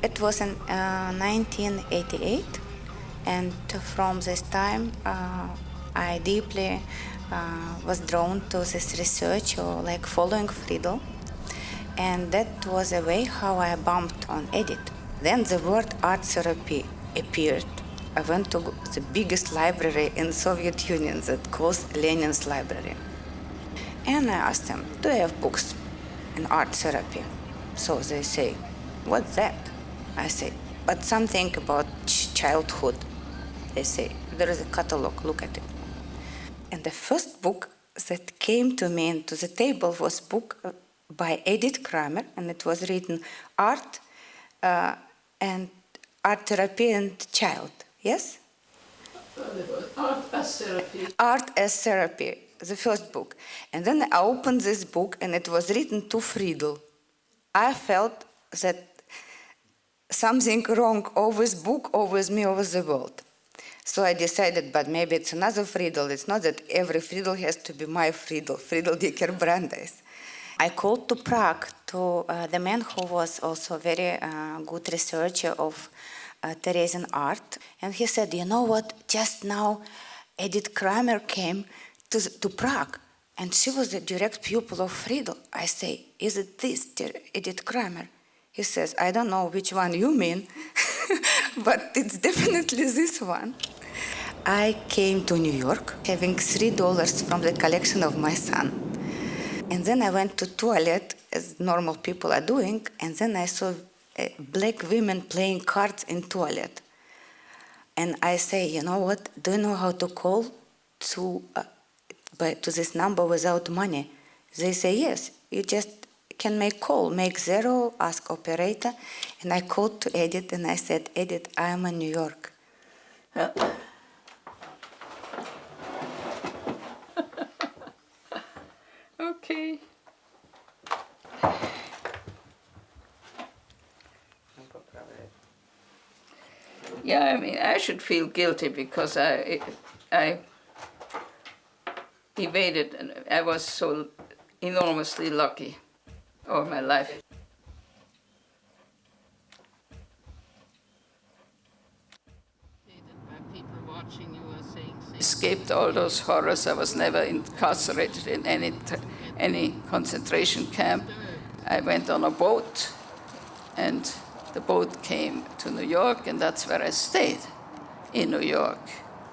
It was in 1988, and from this time I deeply was drawn to this research or like following Friedel, and that was a way how I bumped on Edith. Then the word art therapy appeared. I went to the biggest library in Soviet Union that calls Lenin's library. And I asked them, do you have books in art therapy? So they say, what's that? I say, but something about childhood. They say, there is a catalog, look at it. And the first book that came to me into the table was a book by Edith Kramer, and it was written Art and Art Therapy and Child, yes? Art as Therapy. Art as Therapy, the first book. And then I opened this book, and it was written to Friedel. I felt that something wrong over this book, over me, over the world. So I decided, but maybe it's another Friedel. It's not that every Friedel has to be my Friedel, Friedel Dicker Brandeis. I called to Prague to the man who was also a very good researcher of Theresian art. And he said, you know what, just now Edith Kramer came to Prague, and she was a direct pupil of Friedel. I say, is it this Edith Kramer? He says, I don't know which one you mean, but it's definitely this one. I came to New York having $3 from the collection of my son. And then I went to toilet, as normal people are doing, and then I saw black women playing cards in toilet. And I say, you know what, do you know how to call to this number without money? They say, yes, you just can make call, make 0, ask operator. And I called to Edith and I said, Edith, I am in New York. Okay. Yeah, I mean, I should feel guilty because I evaded, and I was so enormously lucky all my life. Escaped all those horrors. I was never incarcerated in any concentration camp. I went on a boat, and the boat came to New York, and that's where I stayed, in New York.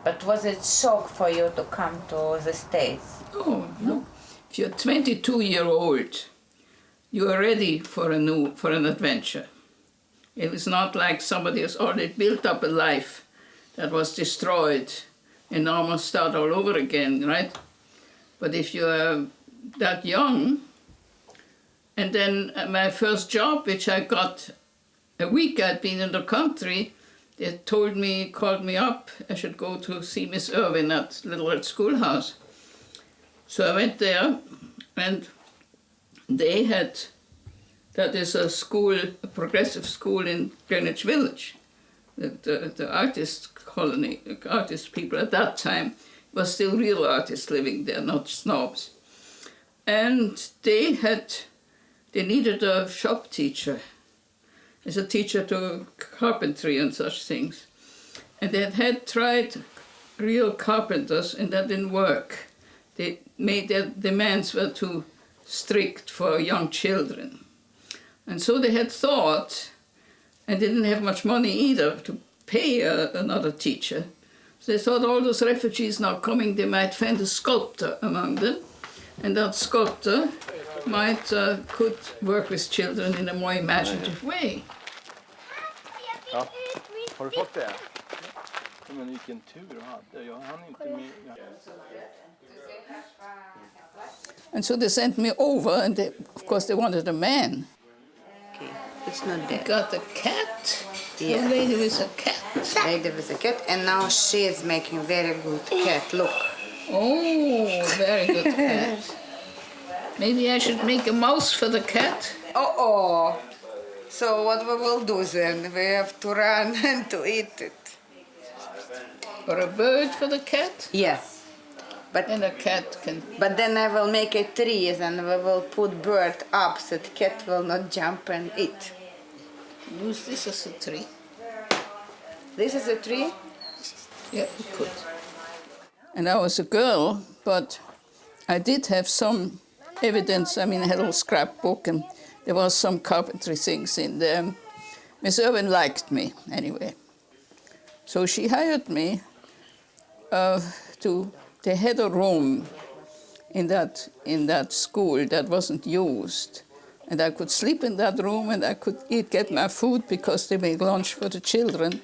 But was it shock for you to come to the States? Oh, no. If you're 22-year-old, you are ready for an adventure. It is not like somebody has already built up a life that was destroyed and now must start all over again, right? But if you're that young, and then my first job, which I got a week I'd been in the country, they called me up, I should go to see Miss Irwin at Little Red Schoolhouse. So I went there, and they had, that is a school, a progressive school in Greenwich Village. The artist colony, artist people at that time, was still real artists living there, not snobs. And they needed a shop teacher, as a teacher to carpentry and such things. And they had tried real carpenters, and that didn't work. They made their demands were too strict for young children. And so they had thought, and they didn't have much money either to pay another teacher. So they thought all those refugees now coming, they might find a sculptor among them, and that sculptor could work with children in a more imaginative way. Ja. Har du fått det? Men vilken tur du hade. Jag hann inte med. And so they sent me over, and of course they wanted a man. Okay, it's not bad. Got a cat. Yeah. A lady with a cat. Lady with a cat, and now she is making very good cat. Look. Oh, very good cat. Maybe I should make a mouse for the cat. Oh. So what we will do then? We have to run and to eat it. Or a bird for the cat. Yes. But And a cat can... But then I will make a tree and we will put bird up so the cat will not jump and eat. Use this as a tree. This is a tree? Yeah, you could. And I was a girl, but I did have some evidence. I mean, I had a little scrapbook, and there was some carpentry things in there. Miss Irwin liked me, anyway. So she hired me they had a room in that school that wasn't used. And I could sleep in that room, and I could get my food because they made lunch for the children.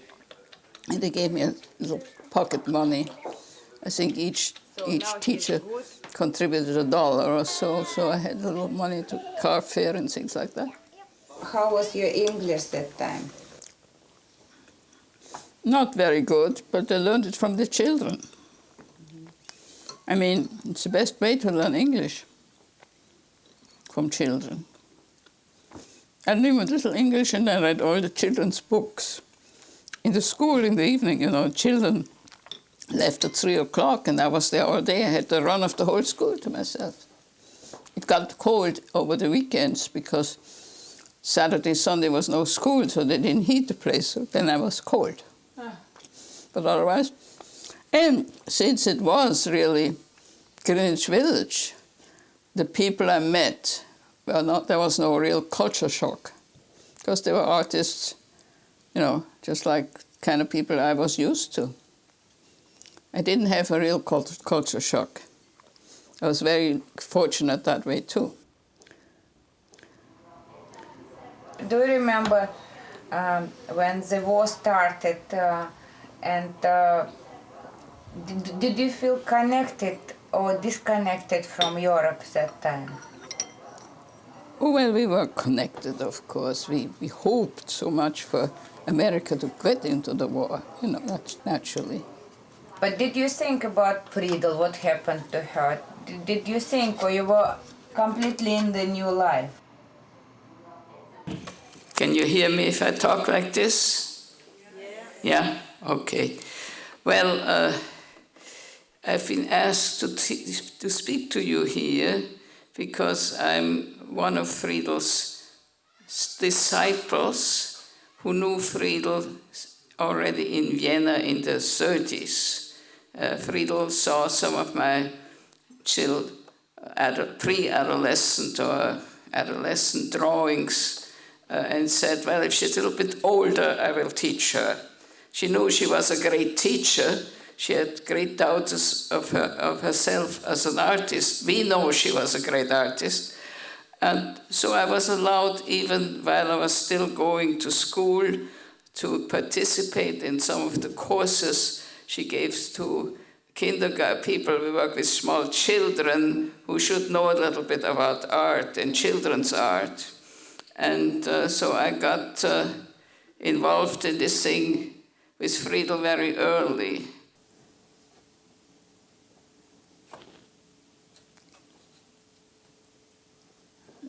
And they gave me a little pocket money. I think each teacher contributed $1 or so I had a little money to car fare and things like that. How was your English that time? Not very good, but I learned it from the children. I mean, it's the best way to learn English, from children. I knew a little English, and I read all the children's books. In the school in the evening, children left at 3 o'clock, and I was there all day. I had the run of the whole school to myself. It got cold over the weekends because Saturday, Sunday was no school, so they didn't heat the place, so then I was cold. But otherwise, and since it was really Greenwich Village, the people I met, there was no real culture shock, because they were artists, just like kind of people I was used to. I didn't have a real culture shock. I was very fortunate that way too. Do you remember when the war started did you feel connected or disconnected from Europe that time? Oh, well, we were connected, of course. We hoped so much for America to get into the war, naturally. But did you think about Friedel, what happened to her? Did you think, or you were completely in the new life? Can you hear me if I talk like this? Yeah? Okay. Well, I've been asked to speak to you here because I'm one of Friedel's disciples who knew Friedel already in Vienna in the 30s. Friedel saw some of my pre-adolescent or adolescent drawings and said, well, if she's a little bit older, I will teach her. She knew she was a great teacher. She had great doubts of herself as an artist. We know she was a great artist. And so I was allowed, even while I was still going to school, to participate in some of the courses she gave to kindergarten people. We work with small children who should know a little bit about art and children's art. And so I got involved in this thing with Friedel very early.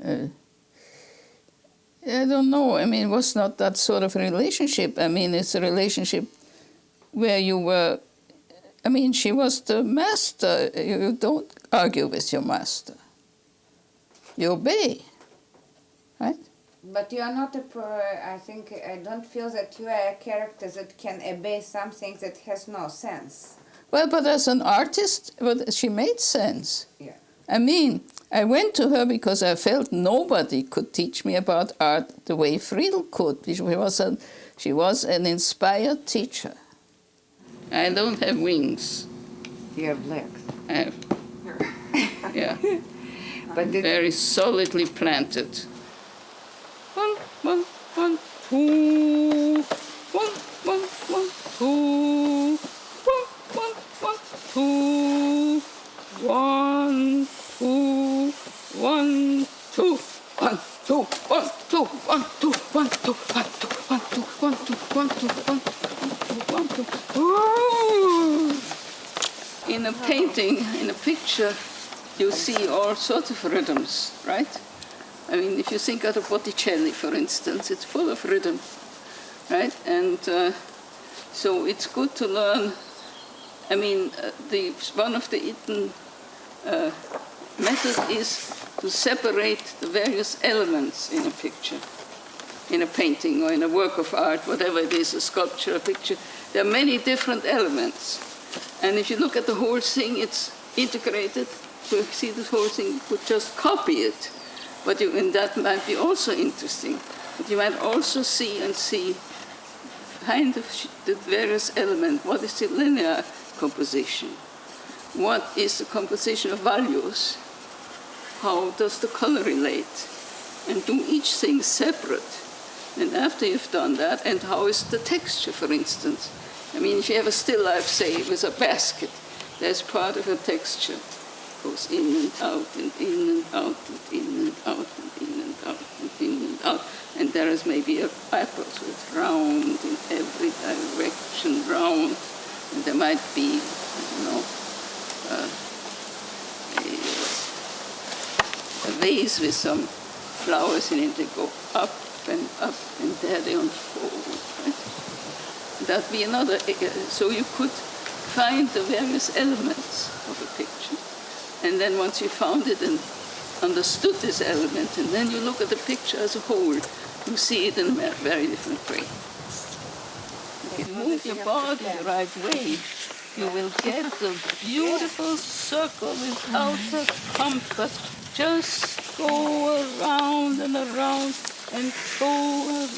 I don't know. I mean, it was not that sort of a relationship. I mean, it's a relationship where you were... I mean, she was the master. You don't argue with your master. You obey, right? But you are not I don't feel that you are a character that can obey something that has no sense. Well, but as an artist, she made sense. Yeah. I mean, I went to her because I felt nobody could teach me about art the way Friedel could. She was an inspired teacher. I don't have wings. You have legs. I have, yeah, But very solidly planted. 1, 1, 1, 2. 1, 1, 1, 2. 1, 1, 1, 2. 1, 2. 1, 2. 1, 2. 1, 2. 1, 2. 1, 2. 1, 2. 1, 2. 1, 2. 1, 2. 1, 2. 1, 2. In a painting, in a picture, you see all sorts of rhythms, right? I mean, if you think of Botticelli, for instance, it's full of rhythm, right? And so it's good to learn. I mean, one of the Eaton method is to separate the various elements in a picture. in a painting or in a work of art, whatever it is, a sculpture, a picture. There are many different elements. And if you look at the whole thing, it's integrated. To see this whole thing, you could just copy it. But and that might be also interesting. But you might also see kind of the various elements. What is the linear composition? What is the composition of values? How does the color relate? And do each thing separate. And after you've done that, and how is the texture, for instance? I mean, if you have a still life, say, with a basket, there's part of a texture. It goes in and out, and in and out, and in and out, and in and out, and in and out. And there is maybe apples with round in every direction, round. And there might be, a vase with some flowers in it. They go up, and there they unfold. Right? That'd be another. So you could find the various elements of a picture, and then once you found it and understood this element, and then you look at the picture as a whole, you see it in a very different way. If you move your body the right way, you will get the beautiful circle without the compass. Just go around and around and go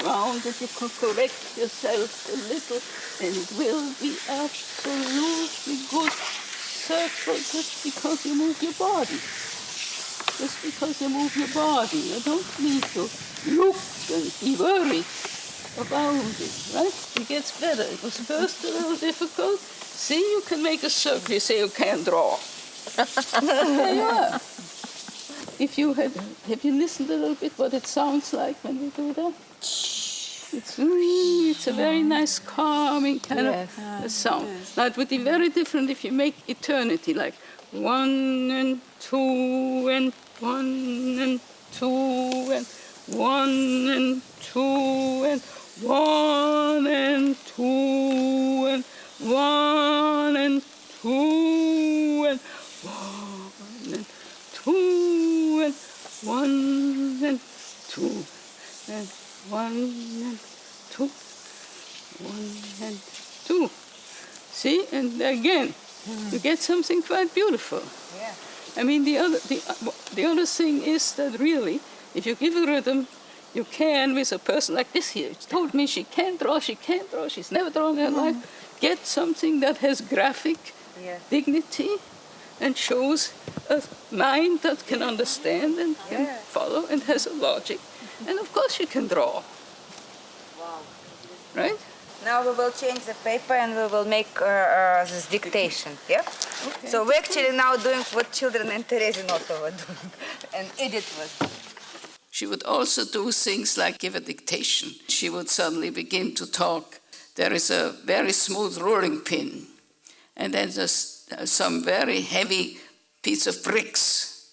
around, and you can correct yourself a little, and it will be absolutely good circle just because you move your body. Just because you move your body. You don't need to look and be worried about it, right? It gets better. It was first a little difficult. See, you can make a circle. You say you can't draw. There you are. If you have you listened a little bit what it sounds like when we do that? It's a very nice, calming kind of a sound. Now it would be very different if you make eternity, like 1 and 2 and 1 and 2 and 1 and 2 and 1 and 2 and 1 and 2 and 1 and 2 and 1 and 2 and 1 and 2, 1 and 2. See, and again, you get something quite beautiful. Yeah. I mean, the other thing is that really, if you give a rhythm, you can, with a person like this here, she told me she can't draw, she's never drawn in her life, get something that has graphic dignity and shows a mind that can understand and can follow and has a logic. And of course you can draw. Wow. Right? Now we will change the paper and we will make this dictation, yeah? Okay. So we're actually now doing what children in Terezin also were doing, and Edith was doing. She would also do things like give a dictation. She would suddenly begin to talk. There is a very smooth rolling pin, and then there's some very heavy piece of bricks,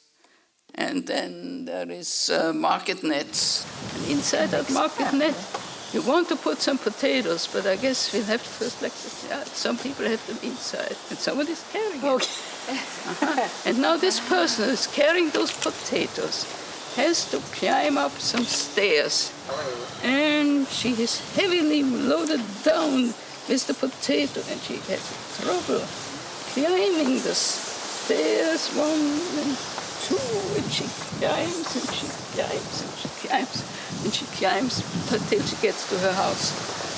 and then there is market nets. And inside that market net, you want to put some potatoes, but I guess we'll have to first like some people have them inside, and somebody's carrying it. And now this person who's carrying those potatoes has to climb up some stairs, and she is heavily loaded down with the potato, and she has trouble climbing the stairs 1 and 2, and she climbs and she climbs and she climbs and she climbs until she gets to her house,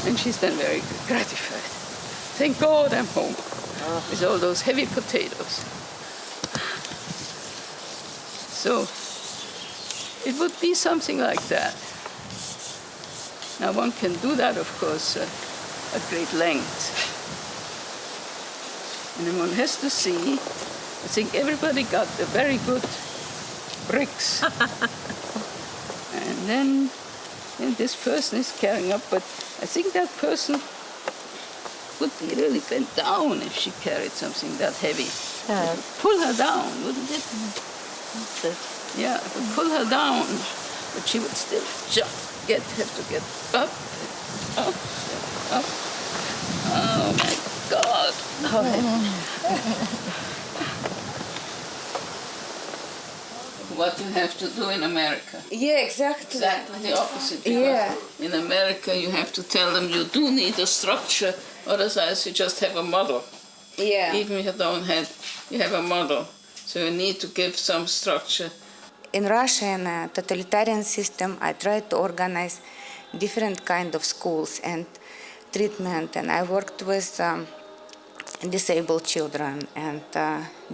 and she's then very gratified. Thank God I'm home with all those heavy potatoes. So it would be something like that. Now one can do that, of course, at great length. And then one has to see, I think everybody got the very good bricks. And this person is carrying up, but I think that person would be really bent down if she carried something that heavy. It would pull her down, wouldn't it? Yeah, it would pull her down, but she would still have to get up, up, up. Oh my God! what you have to do in America. Yeah, exactly. Exactly the opposite. Because Yeah. in America, you have to tell them you do need a structure, otherwise you just have a model. Yeah. Even if you don't have, you have a model. So you need to give some structure. In Russia, in a totalitarian system, I tried to organize different kind of schools and treatment, and I worked with disabled children and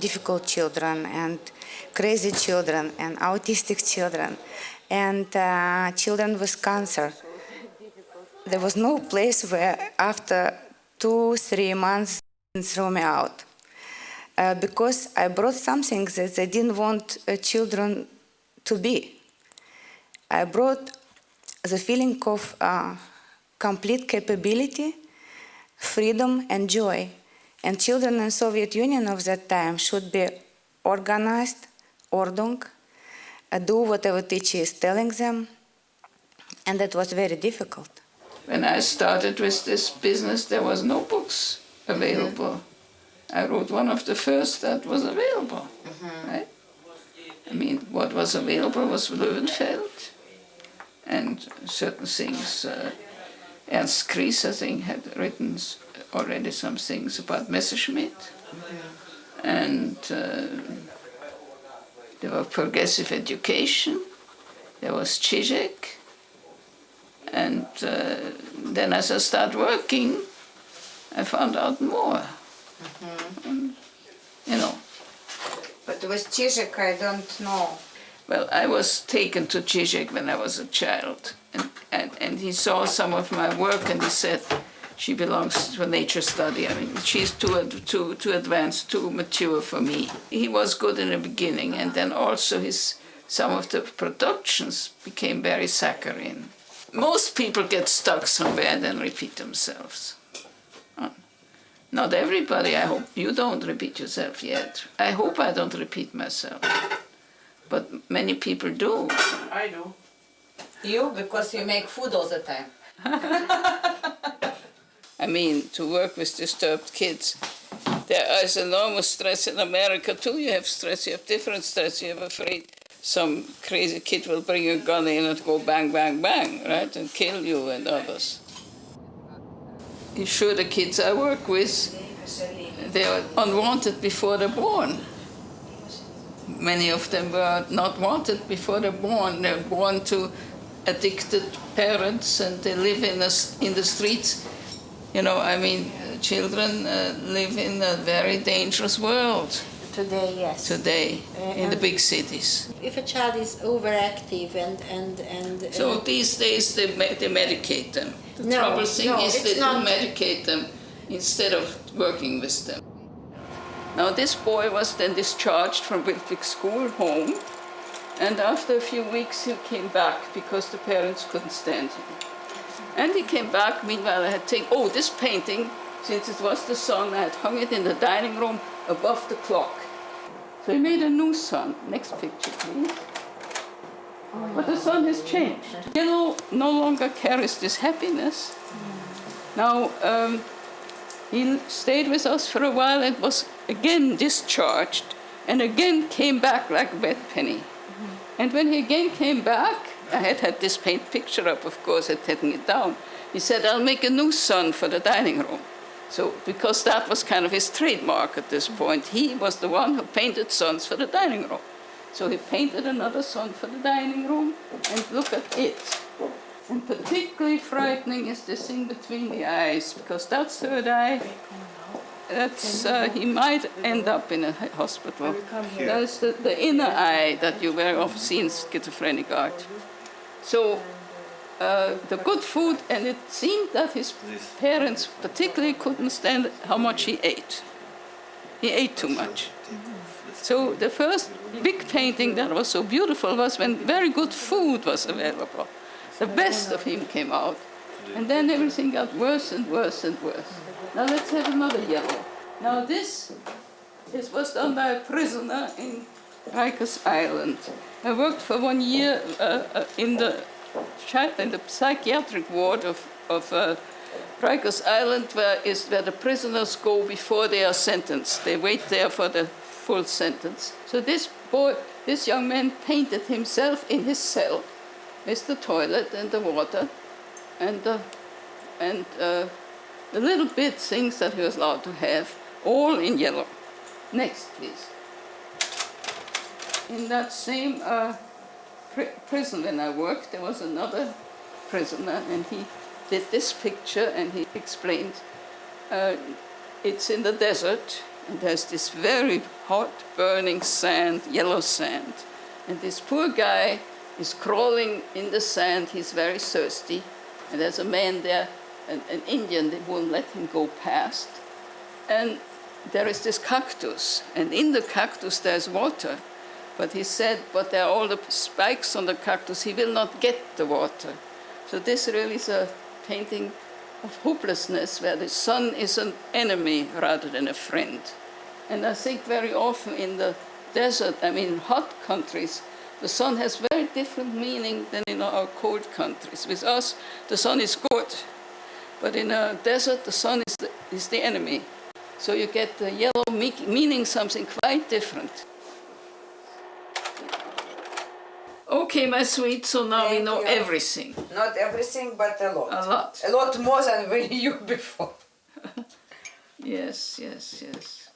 difficult children and crazy children and autistic children and children with cancer. There was no place where after 2-3 months they threw me out because I brought something that they didn't want children to be. I brought the feeling of complete capability, freedom and joy. And children in Soviet Union of that time should be organized, Ordnung, do whatever teacher is telling them, and that was very difficult. When I started with this business, there was no books available. I wrote one of the first that was available, right? I mean, what was available was Löwenfeld and certain things. Ernst Kries, I think, had written already some things about Messerschmitt. And there was progressive education. There was Zizek. And then as I started working, I found out more. And, you know. But with Zizek, I don't know. Well, I was taken to Zizek when I was a child, and he saw some of my work, and he said, she belongs to a nature study. I mean, she's too advanced, too mature for me. He was good in the beginning, and then also some of the productions became very saccharine. Most people get stuck somewhere and then repeat themselves. Not everybody. I hope you don't repeat yourself yet. I hope I don't repeat myself. But many people do. I do. You? Because you make food all the time. I mean, to work with disturbed kids, there is enormous stress in America too. You have stress, you have different stress. You're afraid some crazy kid will bring a gun in and go bang, bang, bang, right, and kill you and others. You sure the kids I work with, they are unwanted before they're born. Many of them were not wanted before they're born. They're born to addicted parents, and they live in the streets. You know, I mean, children live in a very dangerous world Today, yes. today in the big cities. If a child is overactive and So these days they medicate them. The No, trouble thing no, is it's they do not. medicate them instead of working with them. Now this boy was then discharged from Wiltwig School home, and after a few weeks he came back because the parents couldn't stand him. And he came back. Meanwhile I had taken, this painting, since it was the sun, I had hung it in the dining room above the clock. So he made a new sun. Next picture, please. But the sun has changed. Yellow no longer carries this happiness. Now, he stayed with us for a while and was again discharged, and again came back like a wet penny. And when he again came back, I had this paint picture up, of course, I'd taken it down. He said, I'll make a new sun for the dining room. So, because that was kind of his trademark at this point, he was the one who painted suns for the dining room. So he painted another sun for the dining room, and look at it. And particularly frightening is this thing between the eyes, because that third eye, he might end up in a hospital. That's the inner eye that you very often see in schizophrenic art. So the good food, and it seemed that his parents particularly couldn't stand how much he ate. He ate too much. So the first big painting that was so beautiful was when very good food was available. The best of him came out. And then everything got worse and worse and worse. Now let's have another yellow. Now this was done by a prisoner in Rikers Island. I worked for 1 year in the psychiatric ward of Rikers Island, where the prisoners go before they are sentenced. They wait there for the full sentence. So this boy, this young man painted himself in his cell with the toilet and the water and the little bit things that he was allowed to have, all in yellow. Next, please. In that same prison when I worked, there was another prisoner, and he did this picture, and he explained it's in the desert, and there's this very hot, burning sand, yellow sand, and this poor guy is crawling in the sand. He's very thirsty, and there's a man there, an Indian, that won't let him go past, and there is this cactus, and in the cactus there's water. But he said, but there are all the spikes on the cactus, he will not get the water. So this really is a painting of hopelessness, where the sun is an enemy rather than a friend. And I think very often in the desert, I mean hot countries, the sun has very different meaning than in our cold countries. With us, the sun is good, but in a desert, the sun is the enemy. So you get the yellow meaning something quite different. Okay, my sweet, so now we Thank know you. everything. Not everything, but a lot. A lot. A lot more than we knew before. Yes, yes, yes.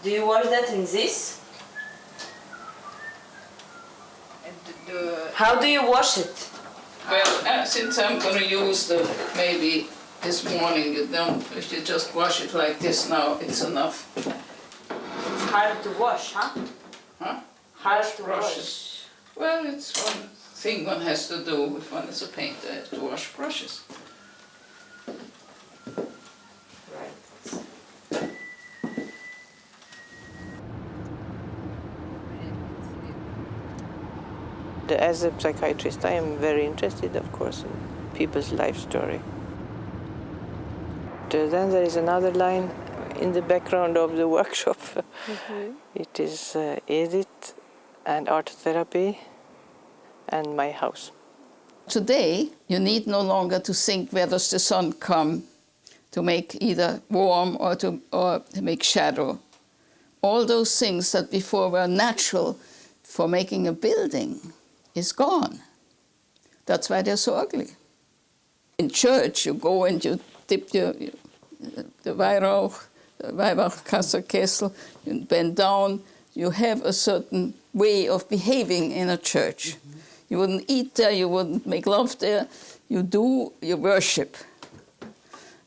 Do you wash that in this? How do you wash it? Well, since I'm going to use the, maybe this morning, you don't, if you just wash it like this now, it's enough. It's hard to wash, huh? Huh? Hard Wash to brushes. wash. Well, it's one thing one has to do if one is a painter, to wash brushes. Right. As a psychiatrist, I am very interested, of course, in people's life story. Then there is another line in the background of the workshop. It is Edith and art therapy and my house. Today, you need no longer to think where does the sun come to make either warm or to make shadow. All those things that before were natural for making a building is gone. That's why they're so ugly. In church, you go and you dip the Weihwachkasserkessel, you bend down, you have a certain way of behaving in a church. You wouldn't eat there, you wouldn't make love there, you worship.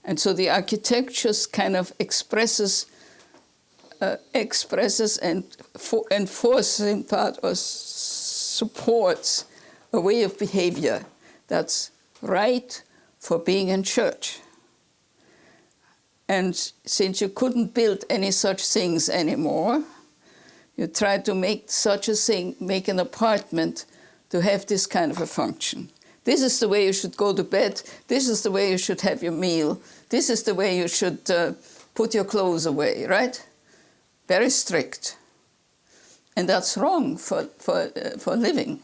And so the architecture kind of expresses and enforces in part or supports a way of behavior that's right for being in church. And since you couldn't build any such things anymore, you tried to make such a thing, make an apartment to have this kind of a function. This is the way you should go to bed. This is the way you should have your meal. This is the way you should put your clothes away, right? Very strict. And that's wrong for living.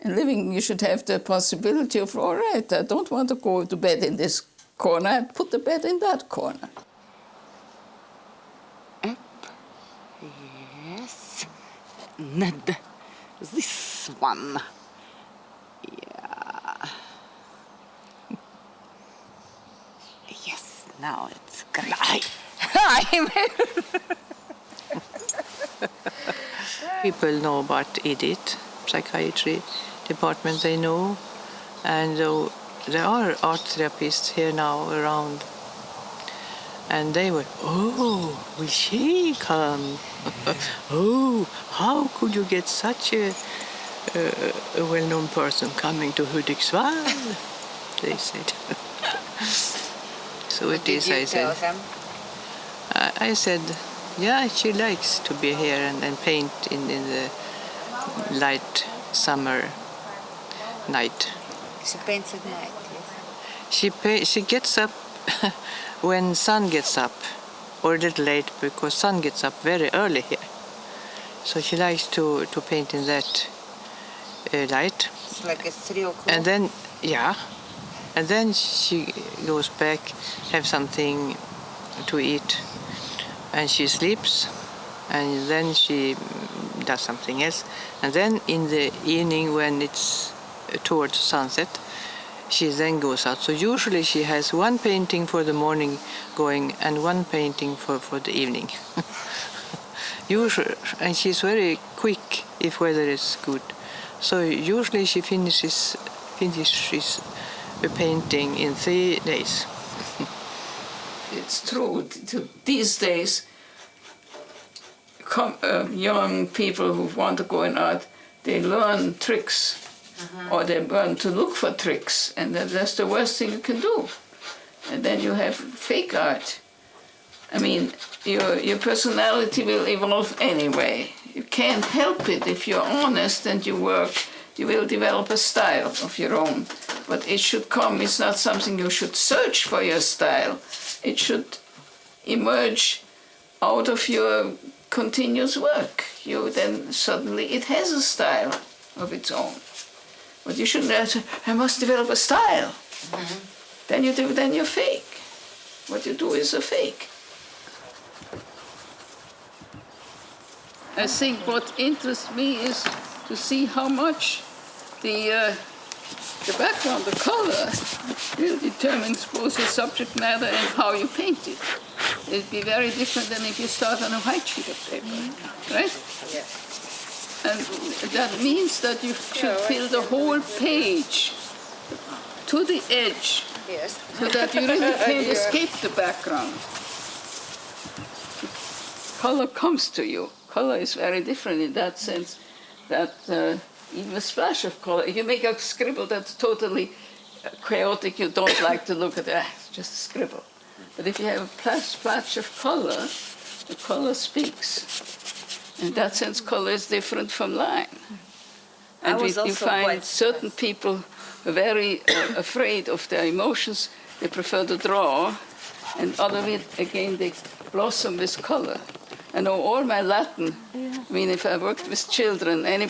In living, you should have the possibility of, all right, I don't want to go to bed in this corner, I put the bed in that corner. Yes. Ned. This one. Yeah. Yes, now it's great. People know about Edith, psychiatry department they know, and there are art therapists here now around. And they were, oh, will she come? Oh, how could you get such a well-known person coming to Hudiksvall? They said. So it is, I said. I said, yeah, she likes to be here and paint in the light summer night. She paints at night, yes. She gets up when sun gets up, or a little late, because sun gets up very early here. So she likes to paint in that light. It's like it's 3 o'clock. And then, yeah, and then she goes back, have something to eat, and she sleeps, and then she does something else, and then in the evening when it's towards sunset, she then goes out. So usually she has one painting for the morning going and one painting for the evening. Usually, and she's very quick if weather is good. So usually she finishes a painting in 3 days. It's true. These days, young people who want to go in art, they learn tricks, or they learn to look for tricks, and that's the worst thing you can do. And then you have fake art. I mean, your personality will evolve anyway. You can't help it. If you're honest and you work, you will develop a style of your own. But it should come, it's not something you should search for your style. It should emerge out of your continuous work. Then suddenly it has a style of its own. But you shouldn't have to, I must develop a style. Then you're fake. What you do is a fake. I think what interests me is to see how much the background, the color, will determine both the subject matter and how you paint it. It'd be very different than if you start on a white sheet of paper, right? Yes. And that means that you should fill the whole page to the edge, Yes. so that you really can't escape the background. Color comes to you. Color is very different in that sense that even a splash of color, if you make a scribble that's totally chaotic, you don't like to look at it, it's just a scribble. But if you have a splash of color, the color speaks. In that sense, color is different from line. And you find certain people very afraid of their emotions, they prefer to draw, and others, again, they blossom with color. I know all my Latin, I mean, if I worked with children, any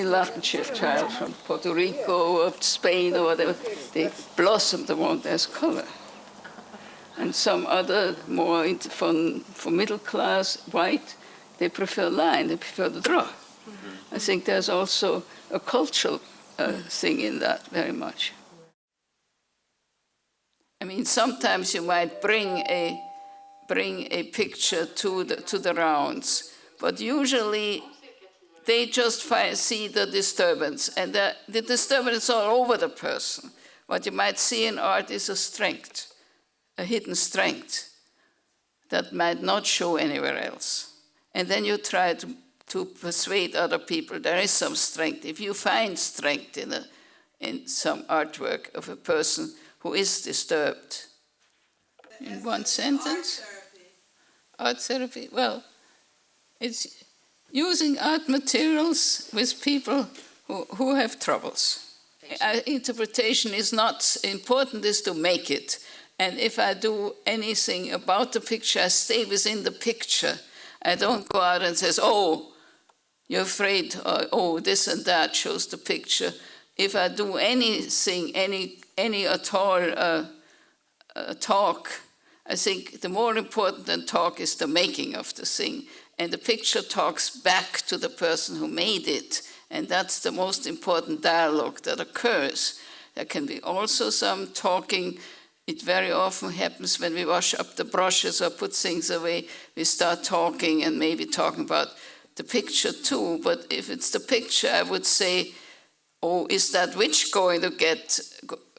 Latin child from Puerto Rico or Spain or whatever, they blossom, the one there's color. And some other, more for middle class, white, they prefer line, they prefer to draw. I think there's also a cultural thing in that very much. I mean, sometimes you might bring a picture to the rounds, but usually they just see the disturbance, and the disturbance is all over the person. What you might see in art is a strength, a hidden strength that might not show anywhere else. And then you try to persuade other people there is some strength. If you find strength in some artwork of a person who is disturbed. In one sentence? Art therapy, well, it's using art materials with people who have troubles. Interpretation is not important, is to make it. And if I do anything about the picture, I stay within the picture. I don't go out and say, oh, you're afraid, or, oh, this and that shows the picture. If I do anything, any at all talk, I think the more important than talk is the making of the thing. And the picture talks back to the person who made it. And that's the most important dialogue that occurs. There can be also some talking. It very often happens when we wash up the brushes or put things away. We start talking and maybe talking about the picture too. But if it's the picture, I would say, oh, is that witch going to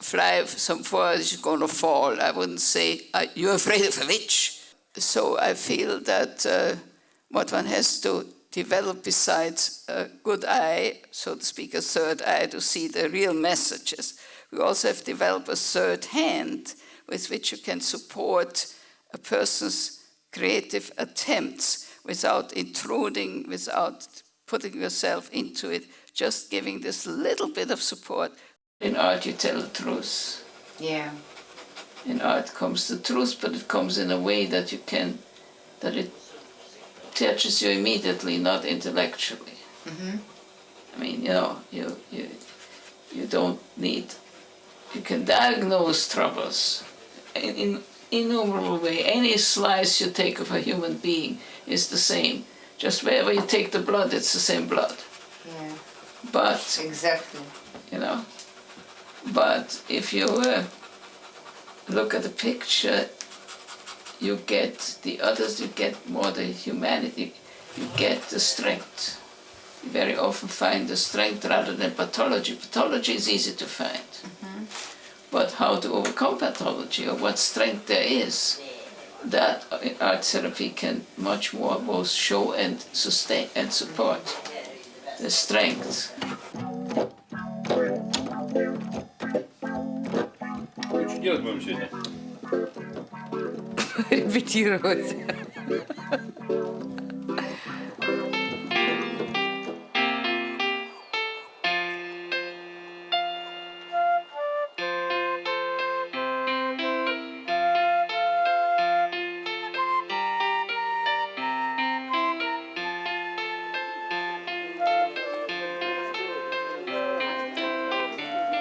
fly some forward, is going to fall? I wouldn't say, you're afraid of a witch. So I feel that what one has to develop besides a good eye, so to speak, a third eye to see the real messages, we also have to develop a third hand with which you can support a person's creative attempts without intruding, without putting yourself into it, just giving this little bit of support. In art, you tell the truth. Yeah. In art comes the truth, but it comes in a way that that it touches you immediately, not intellectually. Mm-hmm. I mean, you don't need, you can diagnose troubles. In innumerable way. Any slice you take of a human being is the same. Just wherever you take the blood, it's the same blood. Yeah, But, exactly. you know, but if you look at the picture, you get the others, you get more the humanity, you get the strength. You very often find the strength rather than pathology. Pathology is easy to find. But how to overcome pathology or what strength there is, that art therapy can much more both show and sustain and support the strength. Что делать будем сегодня? Репетировать.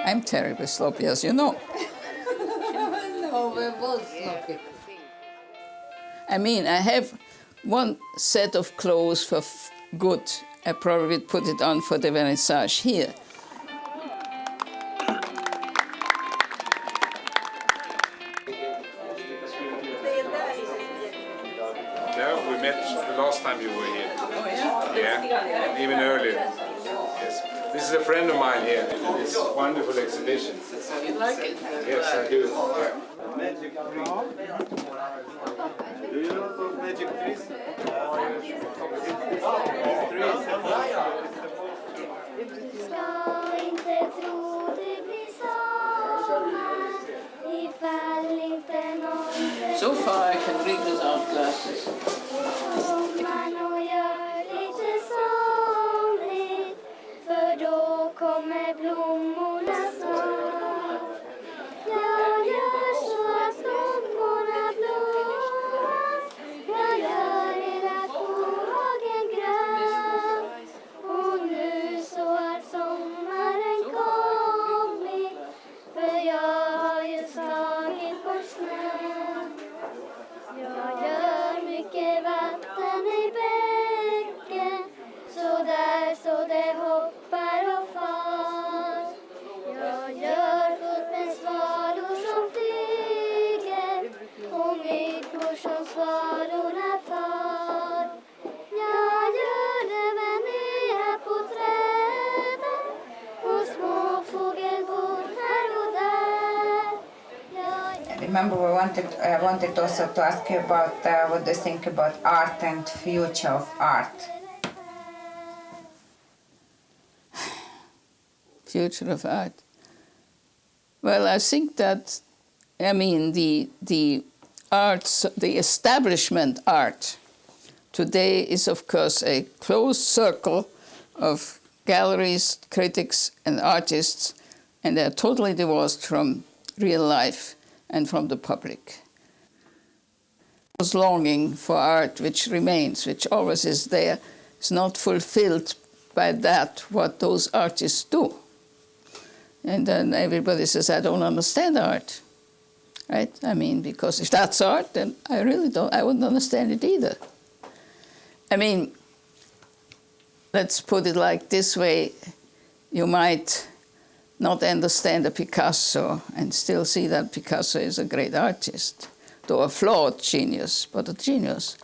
I'm terribly sloppy, as you know. No, we're both sloppy. I mean, I have one set of clothes for good. I probably put it on for the vernissage here. No, we met the last time you were here. Oh, yeah? Yeah, and even earlier. Yes. This is a friend of mine here in this wonderful exhibition. You like it? Yes, I do. Yeah. Do you know magic trees? Ska inte tro det blir sommar ifall inte någon So far I can read without glasses. sommar och gör lite somrigt för då kommer blommorna snart. Jag gör så att blommorna blommar. Jag gör hela kohagen grön. Och nu så har sommaren kommit. För jag har ju slagit på snön. Jag gör mycket vatten i bäcken. Så där så det hoppar och far. Jag gör fullt med svalor som flyger. Och myggor som svalorna tar. Jag gör även nere på träden. Och små fågelbor här och där. Jag Remember, I wanted also to ask you about what do you think about art and future of art? Future of art. Well, I think that, I mean, the arts, the establishment art today is, of course, a closed circle of galleries, critics, and artists, and they're totally divorced from real life and from the public. Those longing for art which remains, which always is there, is not fulfilled by that, what those artists do. And then everybody says, I don't understand art, right? I mean, because if that's art, then I really don't, I wouldn't understand it either. I mean, let's put it like this way, you might not understand a Picasso and still see that Picasso is a great artist, though a flawed genius, but a genius.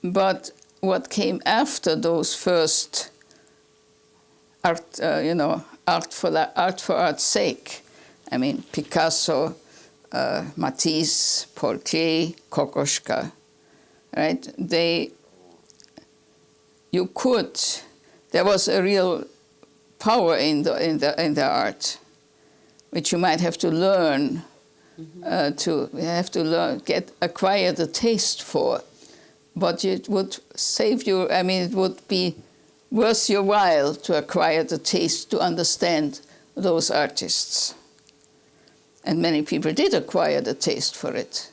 But what came after those first art, art for art's sake, I mean, Picasso, Matisse, Paul Klee, Kokoschka, right? There was a real power in the art, which you might have to learn acquire the taste for, but it would save you. I mean, it would be worth your while to acquire the taste to understand those artists. And many people did acquire the taste for it.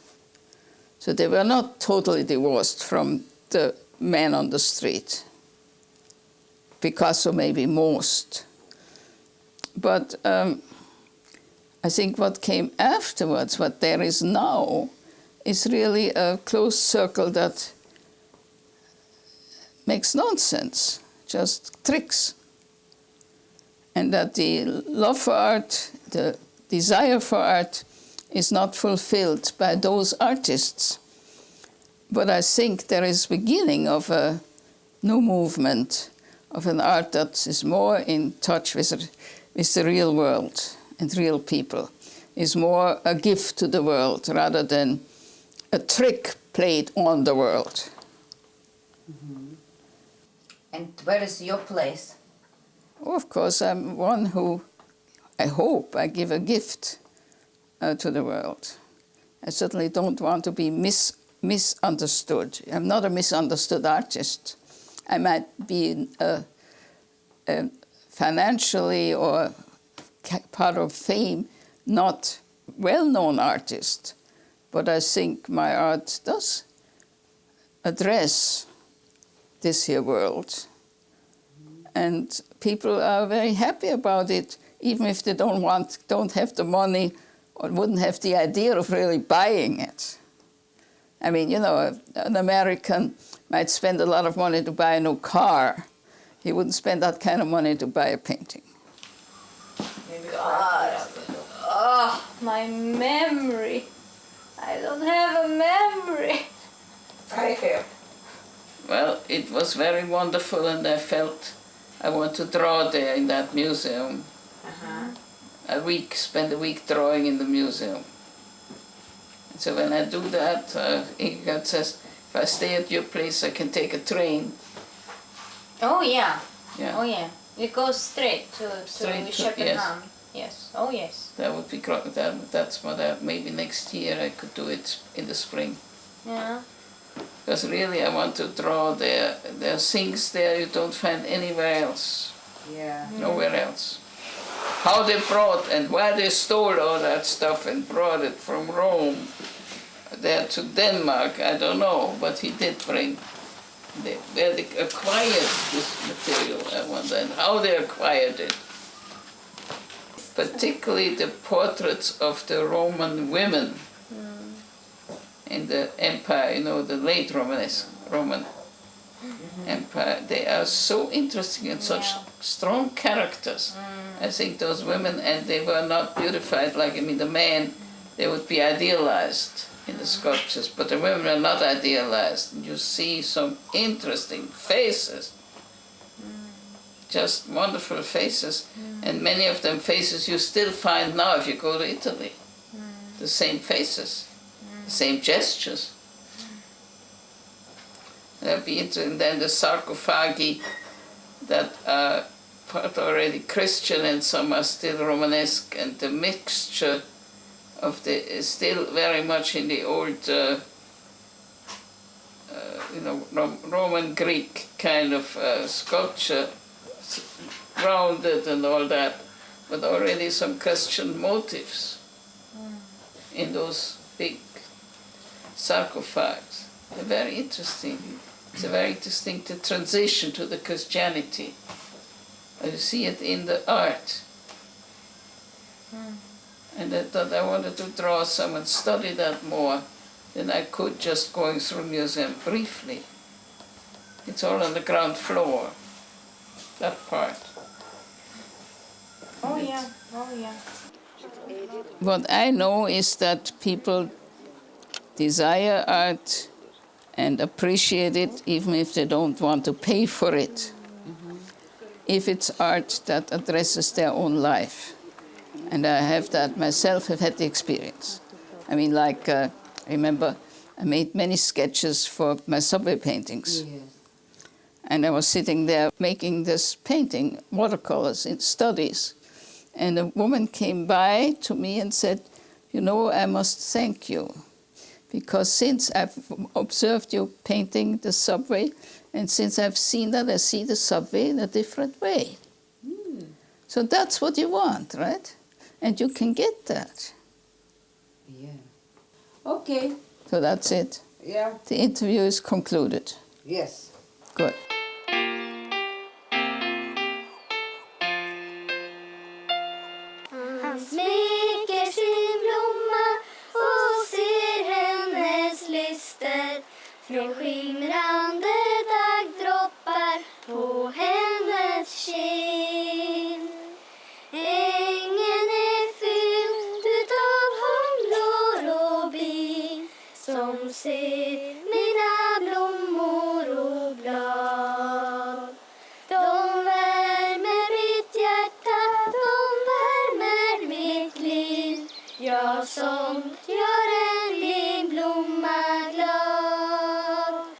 So they were not totally divorced from the man on the street. Picasso maybe most. But I think what came afterwards, what there is now, is really a closed circle that makes nonsense, just tricks. And that the love for art, the desire for art, is not fulfilled by those artists. But I think there is beginning of a new movement, of an art that is more in touch with the real world and real people, is more a gift to the world rather than a trick played on the world. And where is your place? Oh, of course, I'm one who, I hope, I give a gift to the world. I certainly don't want to be misunderstood. I'm not a misunderstood artist. I might be a financially or part of fame not well-known artist, but I think my art does address this here world. And people are very happy about it, even if they don't have the money or wouldn't have the idea of really buying it. I mean, you know, an American might spend a lot of money to buy a new car. He wouldn't spend that kind of money to buy a painting. God. Oh, my memory. I don't have a memory. I have. Well, it was very wonderful, and I felt I want to draw there in that museum. Spend a week drawing in the museum. So when I do that, Ingrid says, if I stay at your place, I can take a train. Oh yeah. Yeah. Oh yeah. We go straight to Straight to- Köpenhamn. Yes. Oh yes. That would be great. That's what maybe next year I could do it in the spring. Yeah. Because really I want to draw there. There are things there you don't find anywhere else. Yeah. Nowhere else. How they brought and why they stole all that stuff and brought it from Rome there to Denmark, I don't know, but he did bring. Where they acquired this material, I wonder, and how they acquired it. Particularly the portraits of the Roman women in the empire, you know, the late Roman Empire. They are so interesting and such strong characters. I think those women, and they were not beautified like, I mean, the men, they would be idealized in the sculptures, but the women are not idealized. You see some interesting faces, just wonderful faces, and many of them faces you still find now if you go to Italy. The same faces, the same gestures. That'd be interesting. Then the sarcophagi that are part already Christian and some are still Romanesque, and the mixture of the is still very much in the old, Roman Greek kind of sculpture, rounded and all that, but already some Christian motifs in those big sarcophags. They're very interesting. It's a very distinct transition to the Christianity. You see it in the art. And I thought I wanted to draw some and study that more than I could just going through museum briefly. It's all on the ground floor, that part. Oh yeah. Oh yeah. What I know is that people desire art and appreciate it even if they don't want to pay for it. If it's art that addresses their own life. And I have that myself, have had the experience. I mean, like, I remember I made many sketches for my subway paintings. Yes. And I was sitting there making this painting, watercolors in studies. And a woman came by to me and said, you know, I must thank you. Because since I've observed you painting the subway, and since I've seen that, I see the subway in a different way. So that's what you want, right? And you can get that. Yeah. Okay. So that's it. Yeah. The interview is concluded. Yes. Good. Han smeker sin blomma och ser henne som ser mina blommor och blad. De värmer mitt hjärta, de värmer mitt liv. Jag sånt